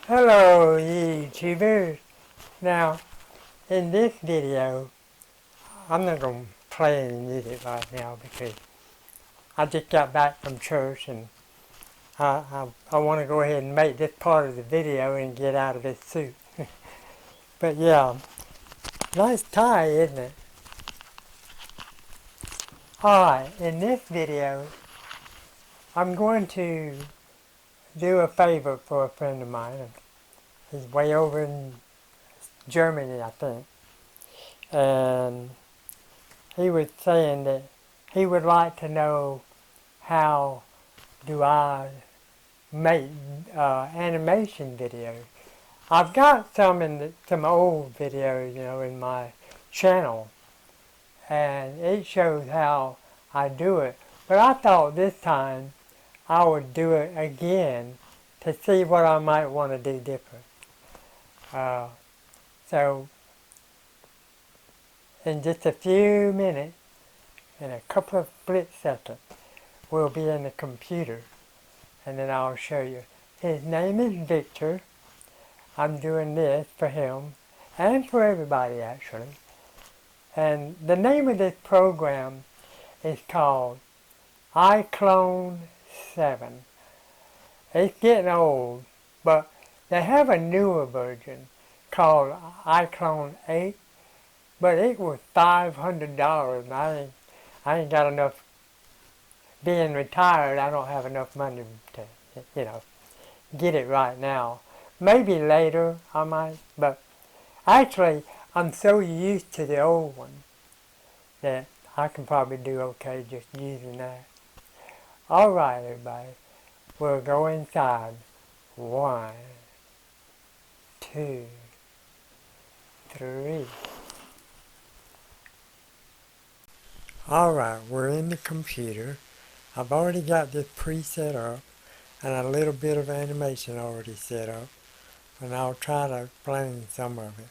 Hello YouTubers. Now in this video I'm not going to play any music right now because I just got back from church and I want to go ahead and make this part of the video and get out of this suit. But yeah, nice tie, isn't it? Alright, in this video I'm going to do a favor for a friend of mine. He's way over in Germany, I think. And he was saying that he would like to know how do I make animation videos. I've got some old videos, in my channel, and it shows how I do it. But I thought this time I would do it again to see what I might want to do different. Uh, so in just a few minutes, in a couple of split seconds, we'll be in the computer and then I'll show you. His name is Victor. I'm doing this for him and for everybody actually. And the name of this program is called iClone 7. It's getting old, but they have a newer version called iClone 8, but it was $500 and I ain't got enough. Being retired, I don't have enough money to, get it right now. Maybe later I might, but actually I'm so used to the old one that I can probably do okay just using that. Alright everybody, we'll go inside. 1, 2, 3. Alright, we're in the computer. I've already got this preset up and a little bit of animation already set up, and I'll try to explain some of it.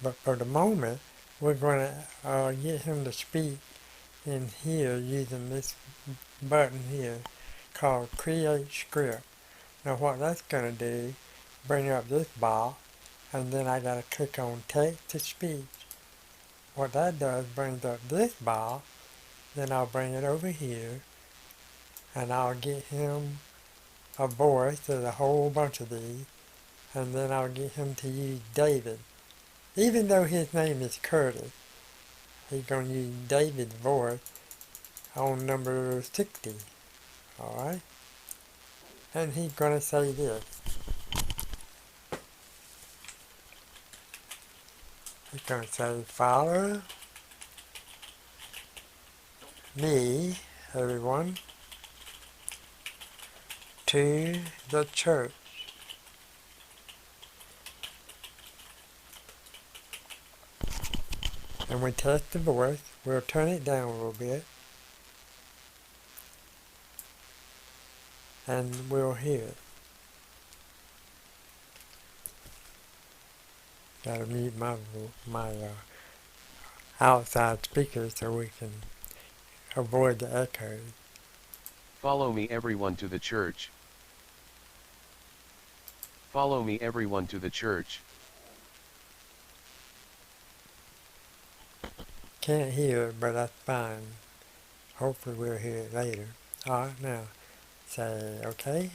But for the moment, we're going to get him to speak in here using this button here called Create Script. Now what that's going to do, bring up this box, and then I got to click on Text to Speech. What that does, brings up this box, then I'll bring it over here, and I'll get him a voice. There's a whole bunch of these, and then I'll get him to use David. Even though his name is Curtis, he's going to use David's voice on number 60. Alright? And he's going to say this. He's going to say, follow me, everyone, to the church. And we test the voice. We'll turn it down a little bit. And we'll hear it. Gotta mute my outside speakers so we can avoid the echoes. Follow me everyone to the church. Follow me everyone to the church. Can't hear it, but that's fine. Hopefully we'll hear it later. Alright, now say okay.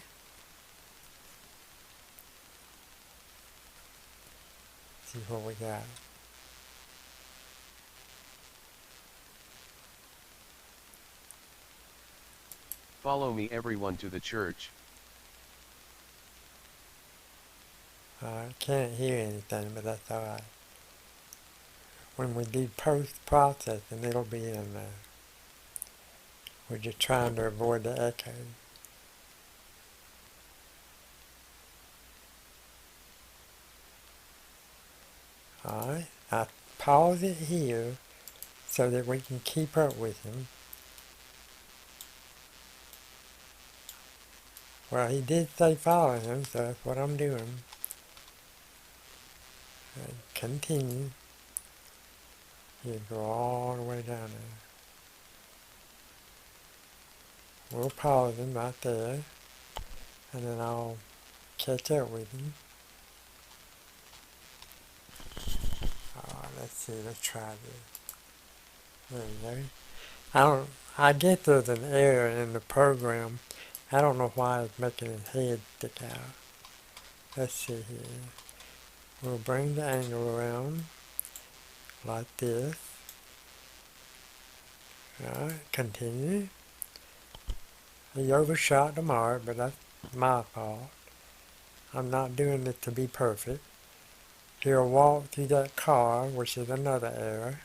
See what we got. Follow me everyone to the church. I can't hear anything, but that's alright. When we do post-processing, it'll be in there. We're just trying to avoid the echo. Alright, I pause it here so that we can keep up with him. Well, he did say follow him, so that's what I'm doing. And continue. You go all the way down there. We'll pause him right there, and then I'll catch up with him. Let's see, let's try this. There you go. I get there's an error in the program. I don't know why it's making his head stick out. Let's see here. We'll bring the angle around like this. Alright, continue. He overshot the mark, but that's my fault. I'm not doing it to be perfect. He'll walk through that car, which is another error.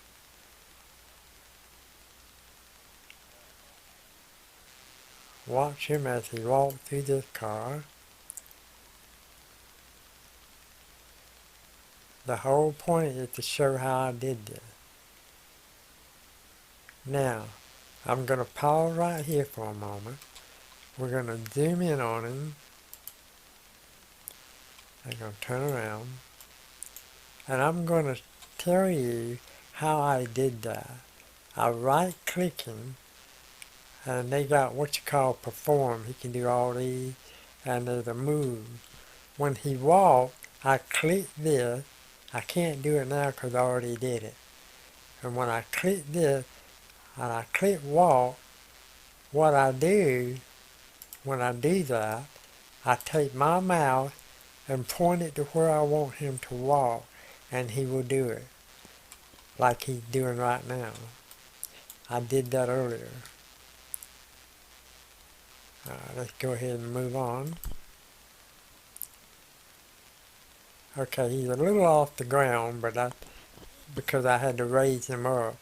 Watch him as he walks through this car. The whole point is to show how I did this. Now, I'm going to pause right here for a moment. We're going to zoom in on him. I'm going to turn around. And I'm going to tell you how I did that. I right-click him, and they got what you call perform. He can do all these, and there's a move. When he walks, I click this. I can't do it now because I already did it. And when I click this, and I click walk, what I do, when I do that, I take my mouse and point it to where I want him to walk, and he will do it, like he's doing right now. I did that earlier. Let's go ahead and move on. Okay, he's a little off the ground, but that's because I had to raise him up.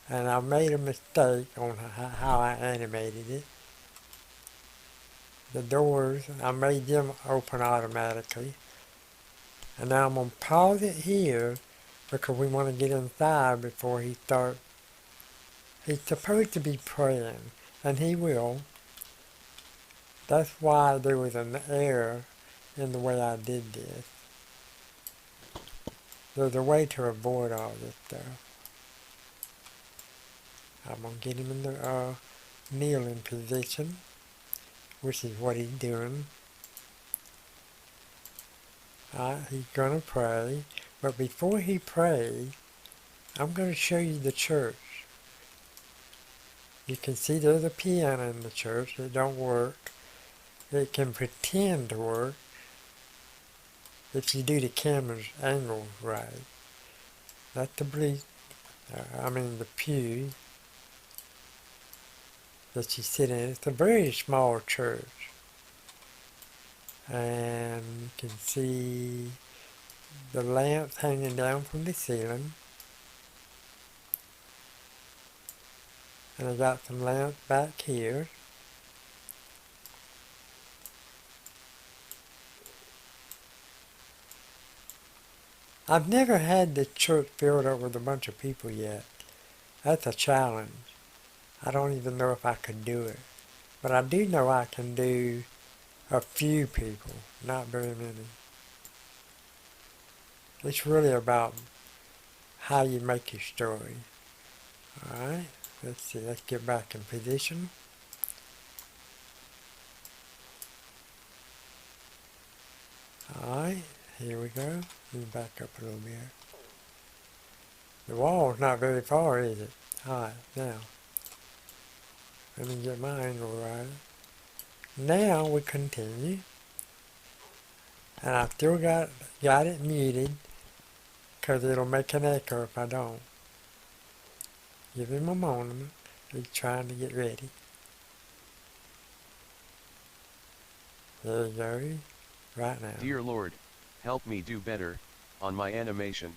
And I made a mistake on how I animated it. The doors, I made them open automatically. And now I'm going to pause it here because we want to get inside before he starts. He's supposed to be praying, and he will. That's why there was an error in the way I did this. There's a way to avoid all this stuff. I'm going to get him in the kneeling position, which is what he's doing. He's going to pray, but before he prays, I'm going to show you the church. You can see there's a piano in the church. It don't work. It can pretend to work if you do the camera's angle right. That's the the pew that you sit in. It's a very small church. And you can see the lamps hanging down from the ceiling. And I got some lamps back here. I've never had the church filled up with a bunch of people yet. That's a challenge. I don't even know if I could do it. But I do know I can do a few people, not very many. It's really about how you make your story. Alright, let's see, let's get back in position. Alright, here we go. Let me back up a little bit. The wall's not very far, is it? Alright, now, let me get my angle right. Now we continue. And I still got it muted because it'll make an echo if I don't. Give him a moment. He's trying to get ready. There you go. Right now. Dear Lord, help me do better on my animation.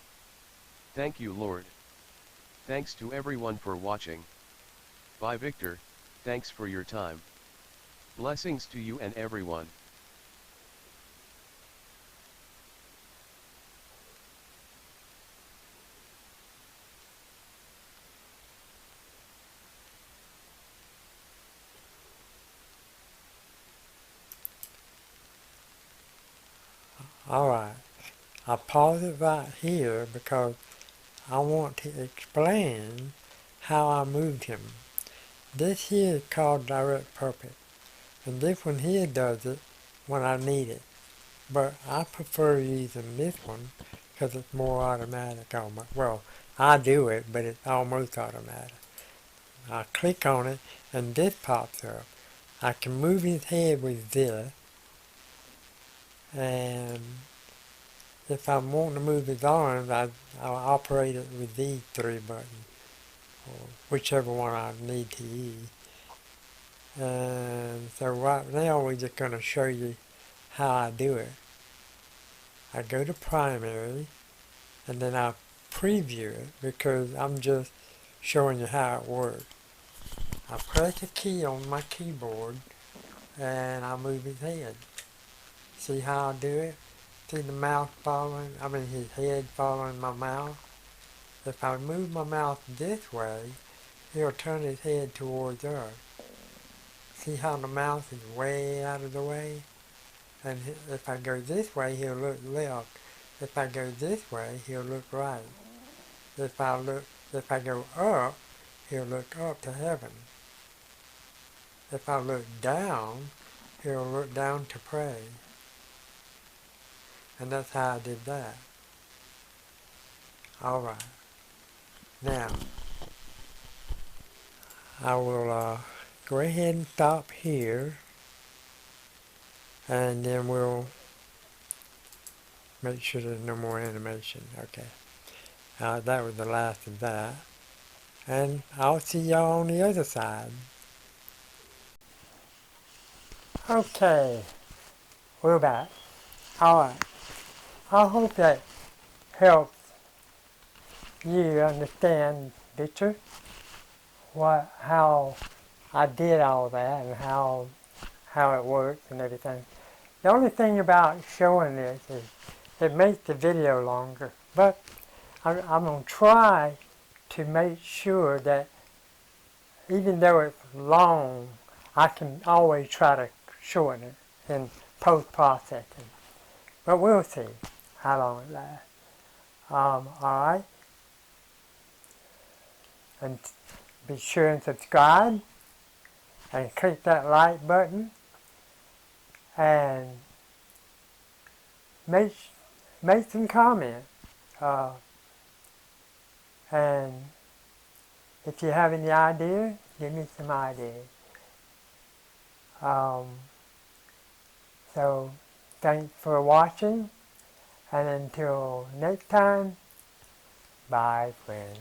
Thank you, Lord. Thanks to everyone for watching. Bye, Victor. Thanks for your time. Blessings to you and everyone. Alright. I pause it right here because I want to explain how I moved him. This here is called direct purpose. And this one here does it when I need it. but I prefer using this one because it's more automatic almost. Well, I do it, but it's almost automatic. I click on it and this pops up. I can move his head with this, and if I want to move his arms, I'll operate it with these three buttons, or whichever one I need to use. And so right now we're just going to show you how I do it. I go to primary, and then I preview it because I'm just showing you how it works. I press a key on my keyboard, and I move his head. See how I do it? See the mouth following, his head following my mouth? If I move my mouth this way, he'll turn his head towards us. See how the mouth is way out of the way? And if I go this way, he'll look left. If I go this way, he'll look right. If I go up, he'll look up to heaven. If I look down, he'll look down to pray. And that's how I did that. Alright. Now, I will go ahead and stop here, and then we'll make sure there's no more animation. Okay. That was the last of that. And I'll see y'all on the other side. Okay, we're back. Alright. I hope that helps you understand, Victor, how I did all that and how it works and everything. The only thing about showing this is it makes the video longer, but I'm going to try to make sure that even though it's long, I can always try to shorten it in post-processing. But we'll see how long it lasts. Alright. And be sure and subscribe and click that like button and make some comments. And if you have any ideas, give me some ideas. So thanks for watching, and until next time, bye friends.